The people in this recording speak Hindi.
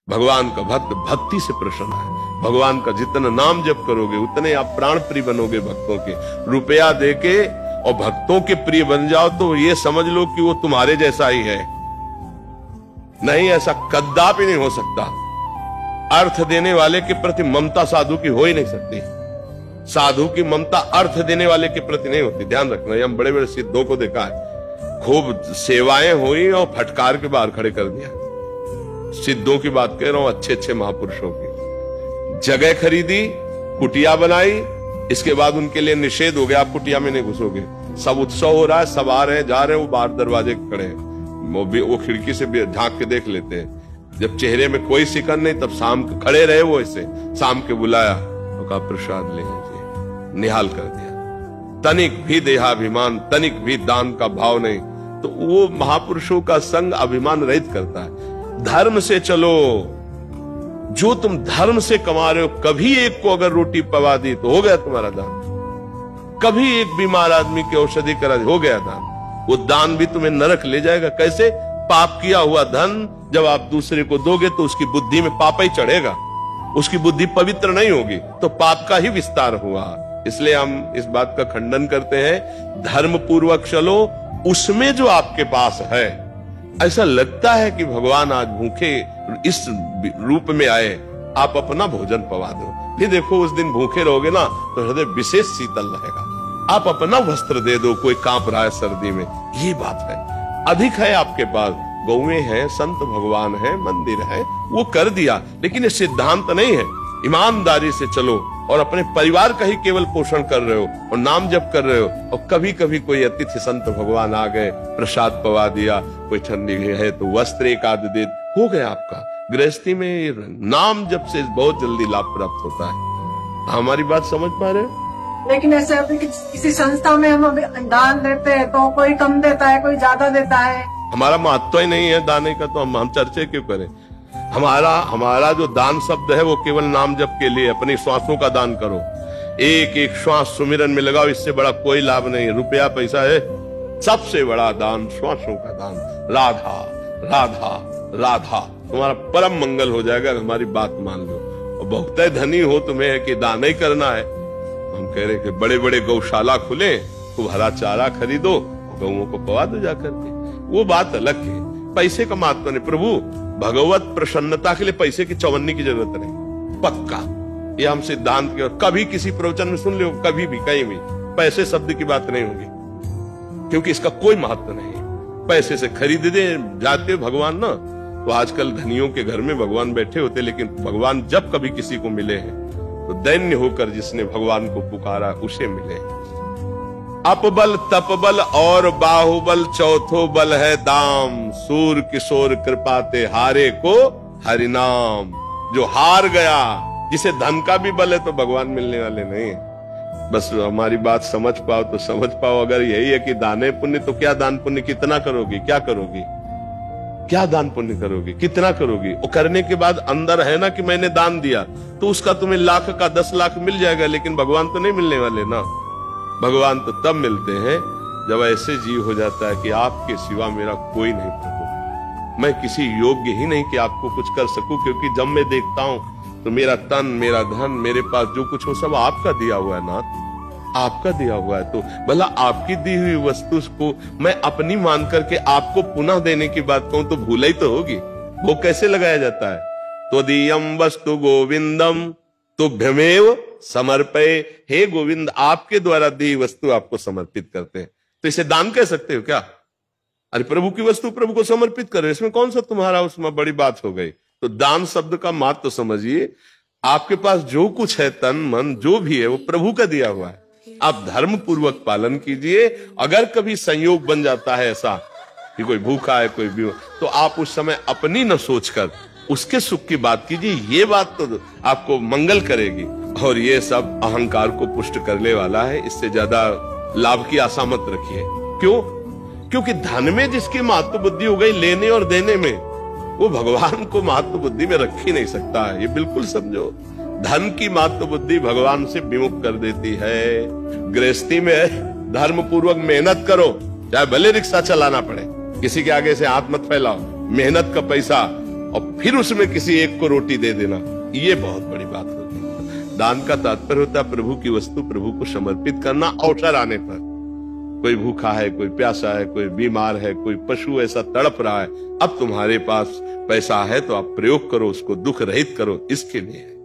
भगवान का भक्त भक्ति से प्रसन्न है। भगवान का जितना नाम जप करोगे उतने आप प्राण प्रिय बनोगे भक्तों के। रुपया देके और भक्तों के प्रिय बन जाओ तो ये समझ लो कि वो तुम्हारे जैसा ही है। नहीं, ऐसा कदापि नहीं हो सकता। अर्थ देने वाले के प्रति ममता साधु की हो ही नहीं सकती। साधु की ममता अर्थ देने वाले के प्रति नहीं होती। ध्यान रखना, ये हम बड़े बड़े सिद्धों को देखा है, खूब सेवाएं हुई और फटकार के बाहर खड़े कर दिया। सिद्धों की बात कह रहा हूं, अच्छे अच्छे महापुरुषों की। जगह खरीदी, कुटिया बनाई, इसके बाद उनके लिए निषेध हो गया, आप कुटिया में नहीं घुसोगे। सब उत्सव हो रहा है, सब आ रहे हैं जा रहे हैं, वो बाहर दरवाजे खड़े हैं, वो खिड़की से झांक के देख लेते हैं। जब चेहरे में कोई सिकन नहीं तब शाम को खड़े रहे वो ऐसे, शाम के बुलाया तो कहा प्रसाद ले लीजिए, निहाल कर दिया। तनिक भी देहाभिमान, तनिक भी दान का भाव नहीं। तो वो महापुरुषों का संग अभिमान रहित करता है। धर्म से चलो, जो तुम धर्म से कमा रहे हो, कभी एक को अगर रोटी पवा दी तो हो गया तुम्हारा दान। कभी एक बीमार आदमी की औषधि करा दी, हो गया दान। वो दान भी तुम्हें नरक ले जाएगा। कैसे? पाप किया हुआ धन जब आप दूसरे को दोगे तो उसकी बुद्धि में पाप ही चढ़ेगा, उसकी बुद्धि पवित्र नहीं होगी, तो पाप का ही विस्तार हुआ। इसलिए हम इस बात का खंडन करते हैं, धर्म पूर्वक चलो, उसमें जो आपके पास है। ऐसा लगता है कि भगवान आज भूखे इस रूप में आए, आप अपना भोजन पवा दो, फिर देखो उस दिन भूखे रहोगे ना तो हृदय विशेष शीतल रहेगा। आप अपना वस्त्र दे दो, कोई कांप रहा है सर्दी में, ये बात है। अधिक है आपके पास, गौएं हैं, संत भगवान है, मंदिर है, वो कर दिया, लेकिन ये सिद्धांत नहीं है। ईमानदारी से चलो और अपने परिवार का ही केवल पोषण कर रहे हो और नाम जप कर रहे हो, और कभी कभी कोई अतिथि संत भगवान आ गए, प्रसाद पवा दिया, कोई ठंडी है तो वस्त्र एक आध दे, हो गया आपका। गृहस्थी में नाम जप से बहुत जल्दी लाभ प्राप्त होता है। हमारी बात समझ पा रहे हो? लेकिन ऐसे अभी किसी संस्था में हम अभी दान देते हैं तो कोई कम देता है, कोई ज्यादा देता है। हमारा महत्व ही नहीं है दाने का, तो हम चर्चे क्यों करें? हमारा जो दान शब्द है वो केवल नाम जप के लिए, अपनी श्वासों का दान करो, एक एक श्वास सुमिरन में लगाओ, इससे बड़ा कोई लाभ नहीं है। रुपया पैसा है, सबसे बड़ा दान श्वासों का दान। राधा राधा राधा, तुम्हारा परम मंगल हो जाएगा। हमारी बात मान लो, और बहुत धनी हो तुम्हें कि दान ही करना है। हम कह रहे कि बड़े बड़े गौशाला खुले, खूब हरा चारा खरीदो, गौओं को पवा दो जाकर के, वो बात अलग है। पैसे का महत्व नहीं। प्रभु भगवत प्रसन्नता के लिए पैसे की चौवन्नी की जरूरत नहीं, पक्का। ये हम सिद्धांत के, कभी किसी प्रवचन में सुन लो, कभी भी कहीं भी पैसे शब्द की बात नहीं होगी, क्योंकि इसका कोई महत्व नहीं। पैसे से खरीद दे जाते भगवान ना, तो आजकल धनियों के घर में भगवान बैठे होते, लेकिन भगवान जब कभी किसी को मिले हैं तो दैन्य होकर जिसने भगवान को पुकारा उसे मिले। अपबल तपबल और बाहुबल, चौथो बल है दाम, सूर किशोर कृपाते हारे को हरिनाम। जो हार गया, जिसे धन का भी बल है तो भगवान मिलने वाले नहीं है। बस हमारी बात समझ पाओ तो समझ पाओ। अगर यही है कि दाने पुण्य, तो क्या दान पुण्य कितना करोगी, क्या करोगी, क्या दान पुण्य करोगी, कितना करोगी? और करने के बाद अंदर है ना कि मैंने दान दिया, तो उसका तुम्हें लाख का 10 लाख मिल जाएगा, लेकिन भगवान तो नहीं मिलने वाले ना। भगवान तो तब मिलते हैं जब ऐसे जीव हो जाता है कि आपके सिवा मेरा कोई नहीं प्रभु, मैं किसी योग्य ही नहीं कि आपको कुछ कर सकूं, क्योंकि जब मैं देखता हूं तो मेरा तन, मेरा धन, मेरे पास जो कुछ हो सब आपका दिया हुआ है नाथ, आपका दिया हुआ है। तो भला आपकी दी हुई वस्तु को मैं अपनी मान करके आपको पुनः देने की बात कहूं तो भूल ही तो होगी। वो कैसे लगाया जाता है? त्वदीयम वस्तु गोविंदम तुभ्यमेव समर्पये। हे गोविंद, आपके द्वारा दी वस्तु आपको समर्पित करते हैं, तो इसे दान कह सकते हो क्या? अरे प्रभु की वस्तु प्रभु को समर्पित करो, इसमें कौन सा तुम्हारा उसमें बड़ी बात हो गई? तो दान शब्द का मात तो समझिए, आपके पास जो कुछ है, तन मन जो भी है, वो प्रभु का दिया हुआ है। आप धर्म पूर्वक पालन कीजिए। अगर कभी संयोग बन जाता है ऐसा कि कोई भूखा है, कोई भी, तो आप उस समय अपनी न सोचकर उसके सुख की बात कीजिए। ये बात तो आपको मंगल करेगी, और ये सब अहंकार को पुष्ट करने वाला है। इससे ज्यादा लाभ की आशा मत रखिए। क्यों? क्योंकि धन में जिसकी महत्व बुद्धि हो गई लेने और देने में, वो भगवान को महत्व बुद्धि में रख ही नहीं सकता है। ये बिल्कुल समझो, धन की महत्व बुद्धि भगवान से विमुख कर देती है। गृहस्थी में धर्म पूर्वक मेहनत करो, चाहे भले रिक्शा चलाना पड़े, किसी के आगे से हाथ मत फैलाओ। मेहनत का पैसा और फिर उसमें किसी एक को रोटी दे देना, ये बहुत बड़ी बात होती है। दान का तात्पर्य होता है प्रभु की वस्तु प्रभु को समर्पित करना अवसर आने पर। कोई भूखा है, कोई प्यासा है, कोई बीमार है, कोई पशु ऐसा तड़प रहा है, अब तुम्हारे पास पैसा है तो आप प्रयोग करो, उसको दुख रहित करो, इसके लिए है।